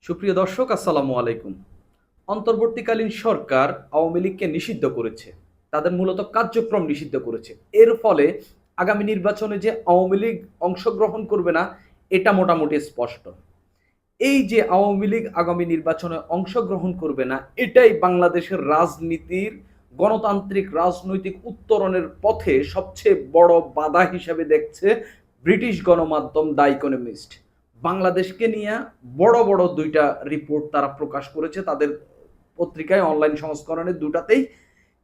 সুপ্রিয় দর্শক, আসসালামু আলাইকুম। অন্তর্বর্তীকালীন সরকার আওয়ামী লীগকে নিষিদ্ধ করেছে, তাদের মূলত কার্যক্রম নিষিদ্ধ করেছে। এর ফলে আগামী নির্বাচনে যে আওয়ামী লীগ অংশগ্রহণ করবে না, এটা মোটামুটি স্পষ্ট। এই যে আওয়ামী লীগ আগামী নির্বাচনে অংশগ্রহণ করবে না, এটাই বাংলাদেশের রাজনীতির গণতান্ত্রিক রাজনৈতিক উত্তরণের পথে সবচেয়ে বড় বাধা হিসেবে দেখছে ব্রিটিশ গণমাধ্যম দ্য ইকোনমিস্ট। বাংলাদেশকে নিয়ে বড় বড় দুইটা রিপোর্ট তারা প্রকাশ করেছে তাদের পত্রিকায়, অনলাইন সংস্করণে দুটাতেই।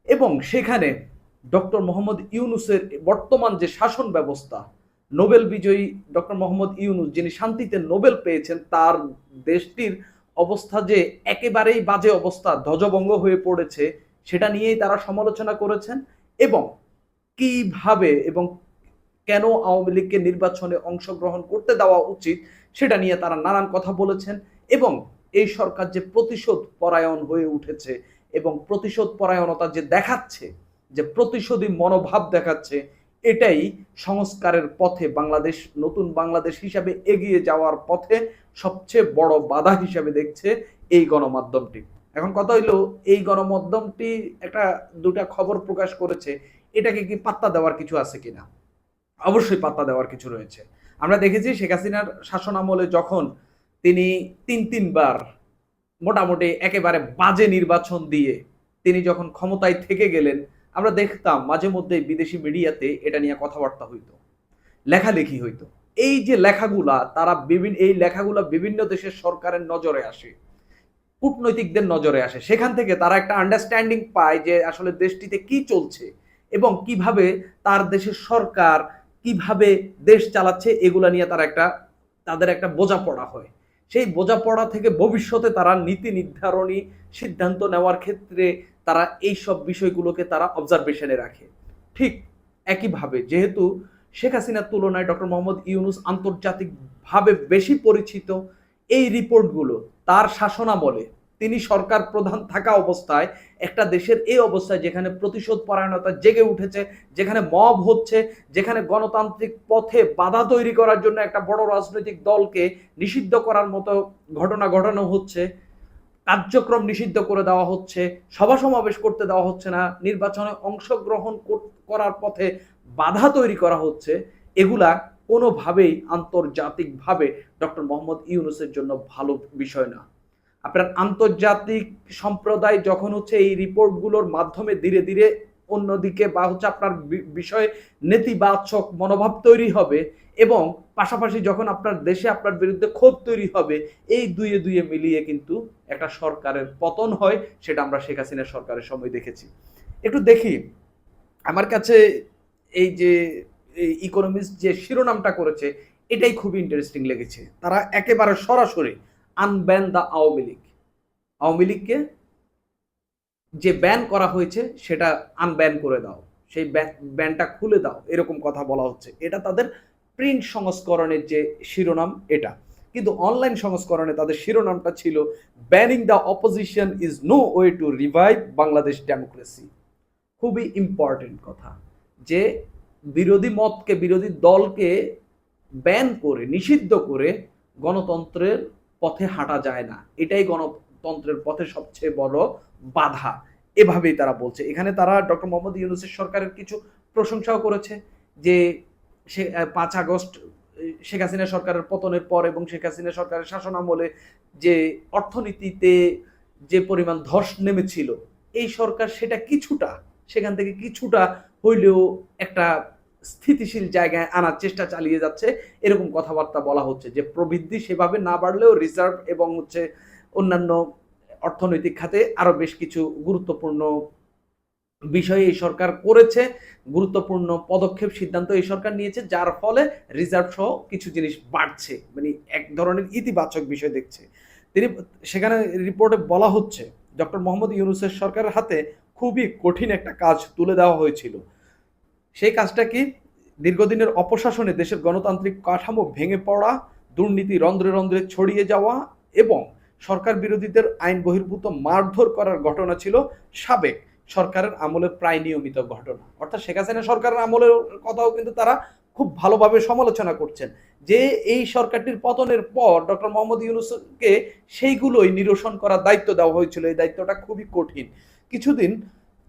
এবং সেখানে ডক্টর মোহাম্মদ ইউনুসের বর্তমান যে শাসন ব্যবস্থা, নোবেল বিজয়ী ডক্টর মোহাম্মদ ইউনুস যিনি শান্তিতে নোবেল পেয়েছেন, তার দেশটির অবস্থা যে একেবারেই বাজে অবস্থা, ধ্বজভঙ্গ হয়ে পড়েছে, সেটা নিয়েই তারা সমালোচনা করেছেন। এবং কিভাবে এবং কেন আওয়ামী লীগকে নির্বাচনে অংশগ্রহণ করতে দেওয়া উচিত সেটা নিয়ে তারা নানান কথা বলেছেন। এবং এই সরকার যে প্রতিশোধ পরায়ণ হয়ে উঠেছে এবং প্রতিশোধ পরায়ণতা যে দেখাচ্ছে, যে প্রতিশোধী মনোভাব দেখাচ্ছে, এটাই সংস্কারের পথে বাংলাদেশ, নতুন বাংলাদেশ হিসাবে এগিয়ে যাওয়ার পথে সবচেয়ে বড় বাধা হিসাবে দেখছে এই গণমাধ্যমটি। এখন কথা হইলো, এই গণমাধ্যমটি একটা দুটা খবর প্রকাশ করেছে, এটাকে কি পাত্তা দেওয়ার কিছু আছে কিনা? অবশ্যই পাত্তা দেওয়ার কিছু রয়েছে। আমরা দেখেছি শেখ হাসিনার শাসন আমলে যখন তিনি তিনবার মোটামুটি একেবারে বাজে নির্বাচন দিয়ে তিনি যখন ক্ষমতায় থেকে গেলেন, আমরা দেখতাম মাঝে মধ্যে বিদেশি মিডিয়াতে এটা নিয়ে কথাবার্তা হইতো, লেখালেখি হইতো। এই যে লেখাগুলা, তারা এই লেখাগুলা বিভিন্ন দেশের সরকারের নজরে আসে, কূটনৈতিকদের নজরে আসে। সেখান থেকে তারা একটা আন্ডারস্ট্যান্ডিং পায় যে আসলে দেশটিতে কি চলছে এবং কিভাবে তার দেশের সরকার কিভাবে দেশ চালাচ্ছে, এগুলা নিয়ে তাদের একটা বোঝাপড়া হয়। সেই বোঝাপড়া থেকে ভবিষ্যতে তারা নীতি নির্ধারণী সিদ্ধান্ত নেওয়ার ক্ষেত্রে তারা এই সব বিষয়গুলোকে তারা অবজারভেশনে রাখে। ঠিক একইভাবে যেহেতু শেখ হাসিনার তুলনায় ডক্টর মোহাম্মদ ইউনুস আন্তর্জাতিকভাবে বেশি পরিচিত, এই রিপোর্টগুলো তার শাসনামলে, তিনি সরকার প্রধান থাকা অবস্থায় একটা দেশের এই অবস্থায় যেখানে প্রতিশোধ পরায়ণতা জেগে উঠেছে, যেখানে মব হচ্ছে, যেখানে গণতান্ত্রিক পথে বাধা তৈরি করার জন্য একটা বড় রাজনৈতিক দলকে নিষিদ্ধ করার মতো ঘটনা ঘটানো হচ্ছে, কার্যক্রম নিষিদ্ধ করে দেওয়া হচ্ছে, সভা সমাবেশ করতে দেওয়া হচ্ছে না, নির্বাচনে অংশগ্রহণ করার পথে বাধা তৈরি করা হচ্ছে, এগুলা কোনোভাবেই আন্তর্জাতিকভাবে ডক্টর মোহাম্মদ ইউনুসের জন্য ভালো বিষয় না। আপনার আন্তর্জাতিক সম্প্রদায় যখন এই রিপোর্টগুলোর মাধ্যমে ধীরে ধীরে অন্যদিকে বা আপনার বিষয়ে নেতিবাচক মনোভাব তৈরি হবে এবং পাশাপাশি যখন আপনার দেশে আপনার বিরুদ্ধে ক্ষোভ তৈরি হবে, এই দুয়ে দুয়ে মিলিয়ে কিন্তু একটা সরকারের পতন হয়। সেটা আমরা শেখ হাসিনার সরকারের সময় দেখেছি। একটু দেখি, আমার কাছে এই যে ইকোনমিস্ট যে শিরোনামটা করেছে, এটাই খুবই ইন্টারেস্টিং লেগেছে। তারা একেবারে সরাসরি আনব্যান দ্য আওয়ামী লীগ, আওয়ামী লীগকে যে ব্যান করা হয়েছে সেটা আনব্যান করে দাও, সেই ব্যানটা খুলে দাও, এরকম কথা বলা হচ্ছে। এটা তাদের প্রিন্ট সংস্করণের যে শিরোনাম এটা। কিন্তু অনলাইন সংস্করণে তাদের শিরোনামটা ছিল banning the opposition is no way to revive Bangladesh democracy. খুবই ইম্পর্টেন্ট কথা, যে বিরোধী মতকে, বিরোধী দলকে ব্যান করে, নিষিদ্ধ করে গণতন্ত্রের পথে হাঁটা যায় না। এটাই গণতন্ত্রের পথে সবচেয়ে বড় বাধা, এভাবেই তারা বলছে। এখানে তারা ডক্টর মোহাম্মদ ইউনুসের সরকারের কিছু প্রশংসাও করেছে, যে সে 5 আগস্ট শেখ হাসিনা সরকারের পতনের পর এবং শেখ হাসিনা সরকারের শাসন আমলে যে অর্থনীতিতে যে পরিমাণ ধস নেমেছিল, এই সরকার সেটা কিছুটা, সেখান থেকে কিছুটা হইলেও একটা স্থিতিশীল জায়গায় আনার চেষ্টা চালিয়ে যাচ্ছে, এরকম কথাবার্তা বলা হচ্ছে। যে প্রবৃদ্ধি সেভাবে না বাড়লেও রিজার্ভ এবং অন্যান্য অর্থনৈতিক খাতে আরো বেশ কিছু গুরুত্বপূর্ণ বিষয় এই সরকার করেছে, গুরুত্বপূর্ণ পদক্ষেপ সিদ্ধান্ত এই সরকার নিয়েছে, যার ফলে রিজার্ভ সহ কিছু জিনিস বাড়ছে, মানে এক ধরনের ইতিবাচক বিষয় দেখছে তিনি। সেখানে রিপোর্টে বলা হচ্ছে ডক্টর মোহাম্মদ ইউনুসের সরকারের হাতে খুবই কঠিন একটা কাজ তুলে দেওয়া হয়েছিল। সেই কাজটা কি? দীর্ঘদিনের অপশাসনে দেশের গণতান্ত্রিক কাঠামো ভেঙে পড়া, দুর্নীতি রন্ধ্রে রন্ধ্রে ছড়িয়ে যাওয়া এবং সরকার বিরোধীদের আইন বহির্ভূত মারধর করার ঘটনা ছিল সাবেক সরকারের আমলে প্রায় নিয়মিত ঘটনা। অর্থাৎ শেখ হাসিনা সরকারের আমলের কথাও কিন্তু তারা খুব ভালোভাবে সমালোচনা করছেন, যে এই সরকারটির পতনের পর ডক্টর মোহাম্মদ ইউনূসকে সেইগুলোই নিরসন করার দায়িত্ব দেওয়া হয়েছিল। এই দায়িত্বটা খুবই কঠিন।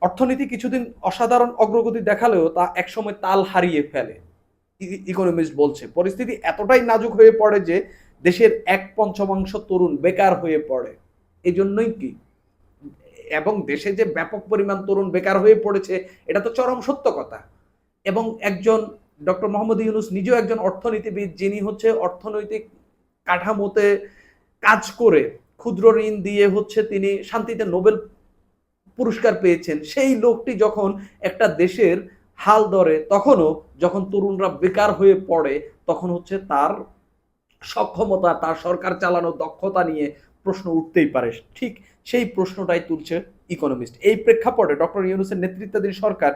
অর্থনীতি কিছুদিন অসাধারণ অগ্রগতি দেখালেও তা একসময় তাল হারিয়ে ফেলে। ইকোনমিস্ট বলছে পরিস্থিতি এতটাই নাজুক হয়ে পড়ে যে দেশের 1/5 তরুণ বেকার হয়ে পড়ে। এই জন্যই কি, এবং দেশে যে ব্যাপক পরিমাণ তরুণ বেকার হয়ে পড়েছে এটা তো চরম সত্য কথা। এবং একজন ডক্টর মোহাম্মদ ইউনূস নিজেও একজন অর্থনীতিবিদ, যিনি হচ্ছে অর্থনৈতিক কাঠামোতে কাজ করে ক্ষুদ্র ঋণ দিয়ে হচ্ছে তিনি শান্তিতে নোবেল পুরস্কার পেয়েছেন। সেই লোকটি যখন একটা দেশের হাল ধরে, তখনও যখন তরুণরা বেকার হয়ে পড়ে, তখন হচ্ছে তার সক্ষমতা, তার সরকার চালানোর দক্ষতা নিয়ে প্রশ্ন উঠতেই পারে। ঠিক সেই প্রশ্নটাই তুলছে ইকোনমিস্ট। এই প্রেক্ষাপটে ডক্টর ইউনূসের নেতৃত্বাধীন সরকার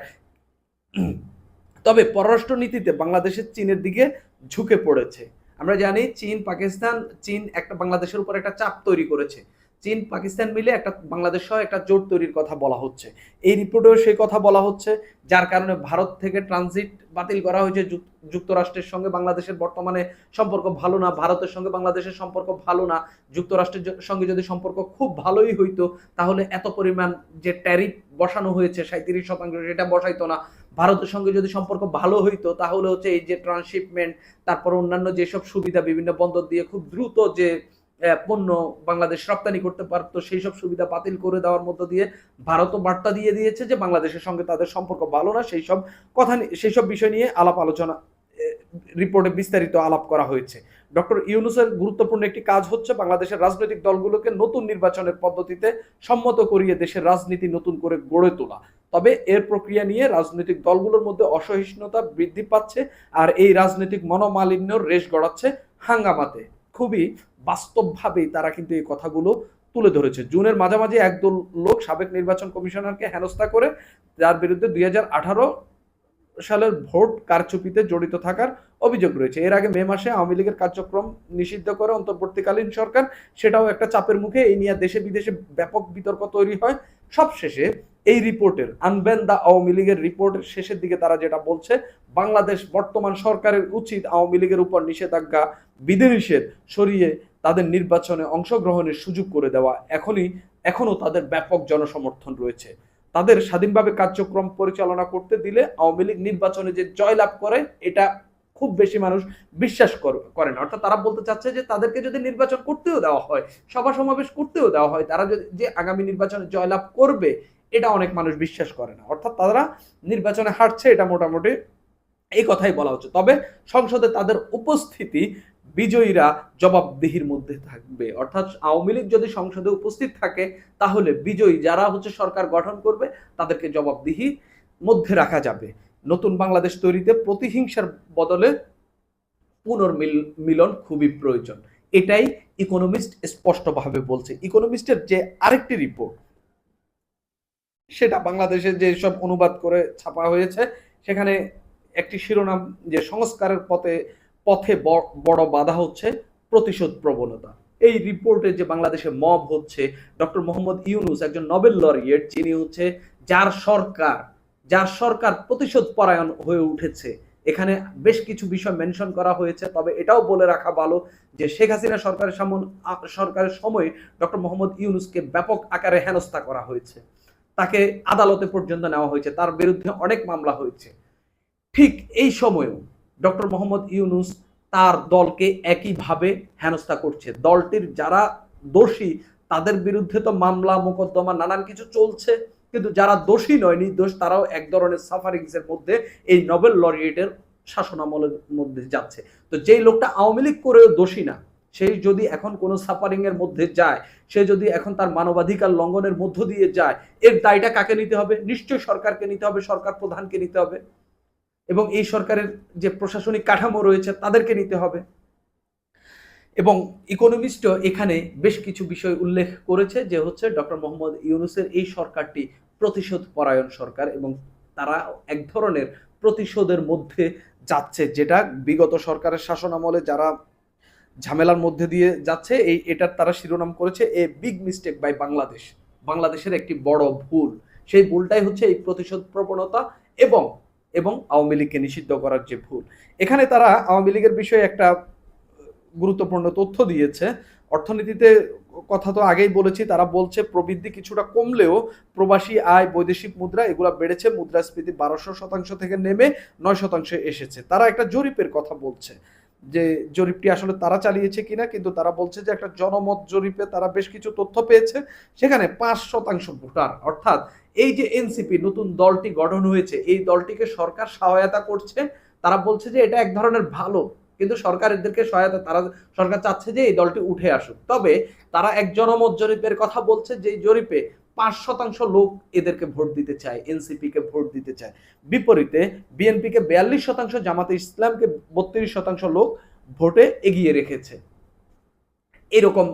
তবে পররাষ্ট্র নীতিতে বাংলাদেশের চীনের দিকে ঝুঁকে পড়েছে। আমরা জানি চীন একটা বাংলাদেশের উপর একটা চাপ তৈরি করেছে। চীন পাকিস্তান মিলে একটা বাংলাদেশ সহ একটা জোট তৈরির কথা বলা হচ্ছে। এই রিপোর্টেও সেই কথা বলা হচ্ছে, যার কারণে ভারত থেকে ট্রানজিট বাতিল করা হয়েছে। যুক্তরাষ্ট্রের সঙ্গে বাংলাদেশের বর্তমানে সম্পর্ক ভালো না, ভারতের সঙ্গে বাংলাদেশের সম্পর্ক ভালো না। যুক্তরাষ্ট্রের সঙ্গে যদি সম্পর্ক খুব ভালোই হইতো তাহলে এত পরিমাণ যে ট্যারিফ বসানো হয়েছে 37%, সেটা বসাইতো না। ভারতের সঙ্গে যদি সম্পর্ক ভালো হইতো তাহলে হচ্ছে এই যে ট্রান্সশিপমেন্ট, তারপর অন্যান্য যেসব সুবিধা বিভিন্ন বন্দর দিয়ে খুব দ্রুত যে পণ্য বাংলাদেশ রপ্তানি করতে পারতো, সেই সব সুবিধা বাতিল করে দেওয়ার মধ্য দিয়ে ভারতও বার্তা দিয়ে দিয়েছে যে বাংলাদেশের সঙ্গে তাদের সম্পর্ক ভালো না। সেই সব বিষয় নিয়ে আলাপ আলোচনা রিপোর্টে বিস্তারিত আলাপ করা হয়েছে। ডক্টর ইউনূসের গুরুত্বপূর্ণ একটি কাজ হচ্ছে বাংলাদেশের রাজনৈতিক দলগুলোকে নতুন নির্বাচনের পদ্ধতিতে সম্মত করিয়ে দেশের রাজনীতি নতুন করে গড়ে তোলা। তবে এর প্রক্রিয়া নিয়ে রাজনৈতিক দলগুলোর মধ্যে অসহিষ্ণুতা বৃদ্ধি পাচ্ছে, আর এই রাজনৈতিক মনোমালিন্যর রেশ গড়াচ্ছে হাঙ্গামাতে। খুবই বাস্তবভাবেই তারা কিন্তু এই কথাগুলো তুলে ধরেছে। জুনের মাঝামাঝি একদল লোক সাবেক নির্বাচন কমিশনারকে হেনস্থা করে, যার বিরুদ্ধে 2018 সালের ভোট কারচুপিতে জড়িত থাকার অভিযোগ রয়েছে। এর আগে মে মাসে আওয়ামী লীগের কার্যক্রম নিষিদ্ধ করে অন্তর্বর্তীকালীন সরকার, সেটাও একটা চাপের মুখে। এই নিয়ে দেশে বিদেশে ব্যাপক বিতর্ক তৈরি হয়। সবশেষে এই রিপোর্টের আনবেন দ্য আওয়ামী লীগের রিপোর্টের শেষের দিকে তারা যেটা বলছে, বাংলাদেশ বর্তমান সরকারের উচিত আওয়ামী লীগের উপর নিষেধাজ্ঞা বিধিনিষেধ সরিয়ে তাদের নির্বাচনে অংশগ্রহণের সুযোগ করে দেওয়া। এখনো তাদের ব্যাপক জনসমর্থন রয়েছে। তাদের স্বাধীনভাবে কার্যক্রম পরিচালনা করতে দিলে আওয়ামী লীগ নির্বাচনে যে জয়লাভ করে এটা খুব বেশি মানুষ বিশ্বাস করে না। অর্থাৎ তারা বলতে চাচ্ছে যে তাদেরকে যদি নির্বাচন করতেও দেওয়া হয়, সভা সমাবেশ করতেও দেওয়া হয়, তারা যে আগামী নির্বাচনে জয়লাভ করবে এটা অনেক মানুষ বিশ্বাস করে না। অর্থাৎ তারা নির্বাচনে হারছে, এটা মোটামুটি এই কথাই বলা হচ্ছে। তবে সংসদে তাদের উপস্থিতি বিজয়ীরা জবাবদিহির মধ্যে থাকবে। অর্থাৎ আওয়ামী লীগ যদি সংসদে উপস্থিত থাকে তাহলে বিজয়ী যারা হচ্ছে সরকার গঠন করবে তাদেরকে জবাবদিহির মধ্যে রাখা যাবে। নতুন বাংলাদেশ তৈরিতে প্রতিহিংসার বদলে পুনর্মিলন খুবই প্রয়োজন, এটাই ইকোনমিস্ট স্পষ্টভাবে বলছে। ইকোনমিস্টের যে আরেকটি রিপোর্ট, সেটা বাংলাদেশে যে সব অনুবাদ করে ছাপা হয়েছে, সেখানে একটি শিরোনাম যে সংস্কারের পথে বড় বাধা হচ্ছে প্রতিশোধ প্রবণতা। এই রিপোর্টে যে বাংলাদেশে মব হচ্ছে, ডক্টর মোহাম্মদ ইউনূস একজন নোবেল লরিয়েট, যিনি হচ্ছে যার সরকার প্রতিশোধ পরায়ণ হয়ে উঠেছে। এখানে বেশ কিছু বিষয় মেনশন করা হয়েছে। তবে এটাও বলে রাখা ভালো যে শেখ হাসিনা সরকারের সময় ডক্টর মোহাম্মদ ইউনূসকে ব্যাপক আকারে হেনস্থা করা হয়েছে, তাকে আদালতে পর্যন্ত নেওয়া হয়েছে, তার বিরুদ্ধে অনেক মামলা হয়েছে। ঠিক এই সময়েও ডক্টর মোহাম্মদ ইউনূস তার দলকে একইভাবে হেনস্থা করছে। দলটির যারা দোষী তাদের বিরুদ্ধে তো মামলা মোকদ্দমা নানান কিছু চলছে, কিন্তু যারা দোষী নয়, নির্দোষ, তারাও এক ধরনের সাফারিংসের মধ্যে এই নোবেল লরিয়েটের শাসনামলের মধ্যে যাচ্ছে। তো যেই লোকটা আওয়ামী লীগ করেও দোষী না, সেই যদি এখন কোনো সাফারিং এর মধ্যে যায়, সে যদি এখন তার মানবাধিকার লঙ্ঘনের মধ্য দিয়ে যায়, এর দায়টা কাকে নিতে হবে? নিশ্চয়ই সরকারকে নিতে হবে, সরকার প্রধানকে নিতে হবে, এবং এই সরকারের যে প্রশাসনিক কাঠামো রয়েছে তাদেরকে নিতে হবে। এবং ইকোনমিস্টও এখানে বেশ কিছু বিষয় উল্লেখ করেছে যে হচ্ছে ডক্টর মোহাম্মদ ইউনূসের এই সরকারটি প্রতিশোধ পরায়ণ সরকার, এবং তারা এক ধরনের প্রতিশোধের মধ্যে যাচ্ছে, যেটা বিগত সরকারের শাসনামলে যারা ঝামেলার মধ্যে দিয়ে যাচ্ছে, এটার তারা শিরোনাম করেছে এ বিগ মিস্টেক বাই বাংলাদেশের একটি বড় ভুল। সেই ভুলটাই হচ্ছে এই প্রতিশোধ প্রবণতা, এবং এবং আওয়ামী লীগকে নিষিদ্ধ করার যে ভুল, এখানে তারা আওয়ামী লীগের বিষয়ে একটা গুরুত্বপূর্ণ তথ্য দিয়েছে। অর্থনীতিতে কথা তো আগেই বলেছি, তারা বলছে প্রবৃদ্ধি কিছুটা কমলেও প্রবাসী আয়, বৈদেশিক মুদ্রা এগুলো বেড়েছে, মুদ্রাস্ফীতি 1200% থেকে নেমে 9% এসেছে। তারা একটা জরিপের কথা বলছে, যে জরিপটি আসলে তারা চালিয়েছে কিনা, কিন্তু তারা বলছে যে একটা জনমত জরিপে তারা বেশ কিছু তথ্য পেয়েছে, সেখানে 5% ভোটার, অর্থাৎ এই যে এনসিপি নতুন দলটি গঠন হয়েছে, এই দলটিকে সরকার সহায়তা করছে। তারা বলছে যে এটা এক ধরনের ভালো, কিন্তু সরকার এদেরকে সহায়তা, তারা সরকার চাচ্ছে যে এই দলটি উঠে আসুক। তবে তারা এক জনমত জরিপের কথা বলছে, যে জরিপে 5% লোক এদেরকে ভোট দিতে চায়, এনসিপি কে ভোট দিতে চায়। বিপরীতে বিএনপি কে 42%, জামাতে ইসলামকে 32% লোক ভোটে এগিয়ে রেখেছে। এরকম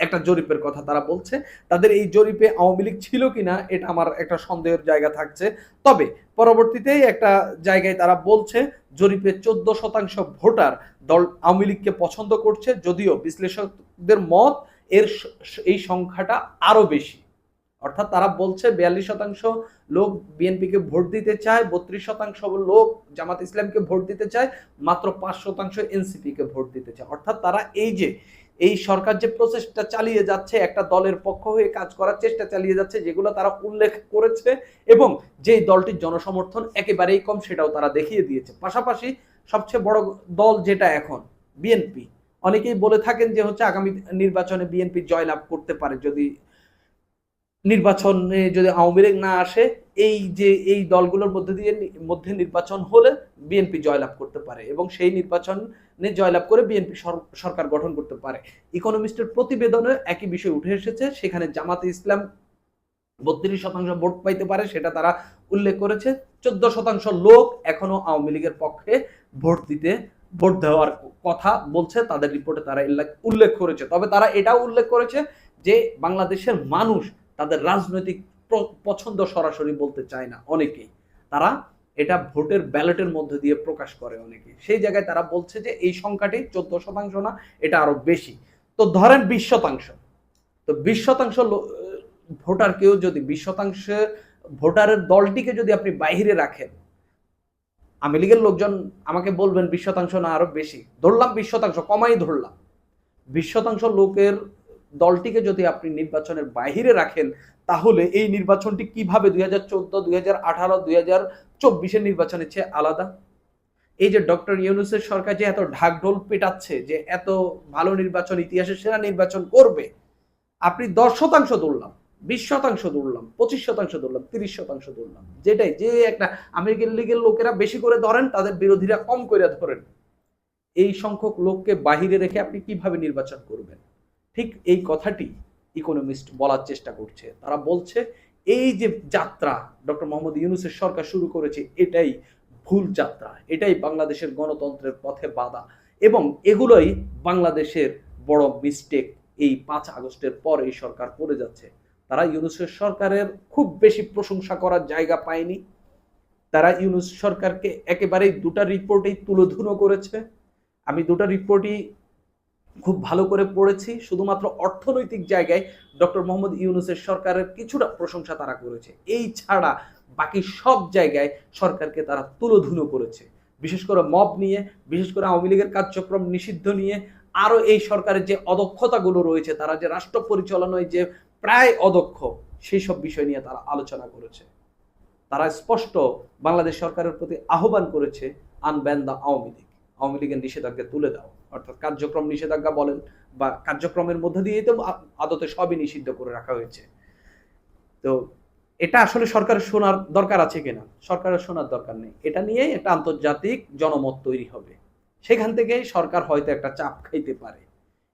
একটা জরিপের কথা তারা বলছে। তাদের এই জরিপে আওয়ামী লীগ ছিল কিনা এটা আমার একটা সন্দেহের জায়গা থাকছে। তবে পরবর্তীতে একটা জায়গায় তারা বলছে জরিপে 14% ভোটার দল আওয়ামী লীগকে পছন্দ করছে, যদিও বিশ্লেষকদের মত এই সংখ্যাটা আরো বেশি। অর্থাৎ তারা বলছে 42% লোক বিএনপিকে ভোট দিতে চায়, 32% লোক জামাত ইসলামকে ভোট দিতে চায়, মাত্র 5% এনসিপিকে ভোট দিতে চায়। অর্থাৎ তারা এই সরকার যে প্রচেষ্টা চালিয়ে যাচ্ছে, একটা দলের পক্ষ হয়ে কাজ করার চেষ্টা চালিয়ে যাচ্ছে, যেগুলো তারা উল্লেখ করেছে, এবং যেই দলটির জনসমর্থন একেবারেই কম সেটাও তারা দেখিয়ে দিয়েছে। পাশাপাশি সবচেয়ে বড় দল যেটা এখন বিএনপি, অনেকেই বলে থাকেন যে হচ্ছে আগামী নির্বাচনে বিএনপি জয়লাভ করতে পারে, যদি নির্বাচনে যদি আওয়ামী লীগ না আসে, এই দলগুলোর মধ্যে নির্বাচন হলে বিএনপি জয়লাভ করতে পারে, এবং সেই নির্বাচনে জয়লাভ করে বিএনপি সরকার গঠন করতে পারে। ইকোনমিস্টের প্রতিবেদনে একই বিষয় উঠে এসেছে, সেখানে জামাতে ইসলাম 32% ভোট পাইতে পারে, সেটা তারা উল্লেখ করেছে। 14% লোক এখনো আওয়ামী লীগের পক্ষে ভোট দেওয়ার কথা বলছে, তাদের রিপোর্টে তারা উল্লেখ করেছে। তবে তারা এটাও উল্লেখ করেছে যে বাংলাদেশের মানুষ তাদের রাজনৈতিক পছন্দ সরাসরি বলতে চায় না, অনেকেই তারা এটা ভোটের ব্যালটের মধ্যে দিয়ে প্রকাশ করে অনেকেই। সেই জায়গায় তারা বলছে যে এই সংখ্যাটি 14% না, এটা আরো বেশি। তো ধরেন 20%, তো 20% ভোটারকেও যদি 20% ভোটারের দলটিকে যদি আপনি বাইরে রাখেন, আওয়ামী লীগের লোকজন আমাকে বলবেন 20% না আরো বেশি, ধরলাম 20%, কমাই ধরলাম, 20% লোকের দলটিকে যদি আপনি নির্বাচনের বাহিরে রাখেন, তাহলে এই নির্বাচনটি কিভাবে 2014, 2018, 2024 নির্বাচনের চেয়ে আলাদা? এই যে ডক্টর ইউনূসের সরকার যে এত ঢাকঢোল পেটাচ্ছে যে এত ভালো নির্বাচন, ইতিহাসের সেরা নির্বাচন করবে, আপনি 10% ধরলাম, 20% ধরলাম, 25% ধরলাম, 30% ধরলাম, যেটাই যে একটা আমেরিকান লীগের লোকেরা বেশি করে ধরেন, তাদের বিরোধীরা কম করে ধরেন, এই সংখ্যক লোককে বাহিরে রেখে আপনি কিভাবে নির্বাচন করবেন? ঠিক এই কথাটি ইকোনমিস্ট বলার চেষ্টা করছে। তারা বলছে এই যে যাত্রা ডক্টর মোহাম্মদ ইউনূসের সরকার শুরু করেছে, এটাই ভুল যাত্রা, এটাই বাংলাদেশের গণতন্ত্রের পথে বাধা, এবং এগুলোই বাংলাদেশের বড় মিস্টেক এই 5 আগস্টের পর এই সরকার করে যাচ্ছে। তারা ইউনূসের সরকারের খুব বেশি প্রশংসা করার জায়গা পায়নি। তারা ইউনূস সরকারকে একেবারেই দুটা রিপোর্টেই তুলোধুনো করেছে। আমি দুটা রিপোর্টই খুব ভালো করে পড়েছি। শুধুমাত্র অর্থনৈতিক জায়গায় ডক্টর মোহাম্মদ ইউনূসের সরকারের কিছুটা প্রশংসা তারা করেছে, এই ছাড়া বাকি সব জায়গায় সরকারকে তারা তুলোধুনো করেছে। বিশেষ করে মব নিয়ে, বিশেষ করে আওয়ামী লীগের কার্যক্রম নিষিদ্ধ নিয়ে, আরো এই সরকারের যে অদক্ষতাগুলো রয়েছে, তারা যে রাষ্ট্র পরিচালনায় যে প্রায় অদক্ষ, সেই সব বিষয় নিয়ে তারা আলোচনা করেছে। তারা স্পষ্ট বাংলাদেশ সরকারের প্রতি আহ্বান করেছে, আনব্যান দ্য আওয়ামী লীগ, আওয়ামী লীগের নিষেধাজ্ঞা তুলে দাও। অর্থাৎ কার্যক্রম নিষেধাজ্ঞা বলেন, বা কার্যক্রমের মধ্যে দিয়েই তো আদতে সবই নিষিদ্ধ করে রাখা হয়েছে। তো এটা আসলে সরকারের শোনার দরকার আছে কিনা? সরকারের শোনার দরকার নেই। এটা নিয়েই একটা আন্তর্জাতিক জনমত তৈরি হবে, সেখান থেকেই সরকার হয়তো একটা চাপ খাইতে পারে।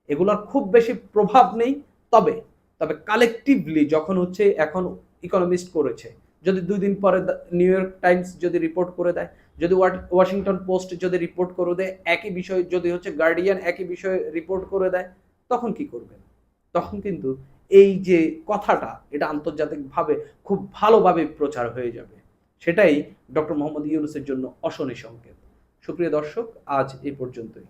এগুলোর খুব বেশি প্রভাব নেই। তবে তবে কালেকটিভলি যখন হচ্ছে, এখন ইকোনমিস্ট করেছে, যদি 2 দিন পরে নিউ ইয়র্ক টাইমস যদি রিপোর্ট করে দেয়, যদি ওয়াশিংটন পোস্ট যদি রিপোর্ট করে দেয় একই বিষয়, যদি হচ্ছে গার্ডিয়ান একই বিষয়ে রিপোর্ট করে দেয়, তখন কি করবেন? তখন কিন্তু এই যে কথাটা, এটা আন্তর্জাতিকভাবে খুব ভালোভাবে প্রচার হয়ে যাবে। সেটাই ডক্টর মোহাম্মদ ইউনূসের জন্য অশনি সংকেত। সুপ্রিয় দর্শক, আজ এই পর্যন্তই।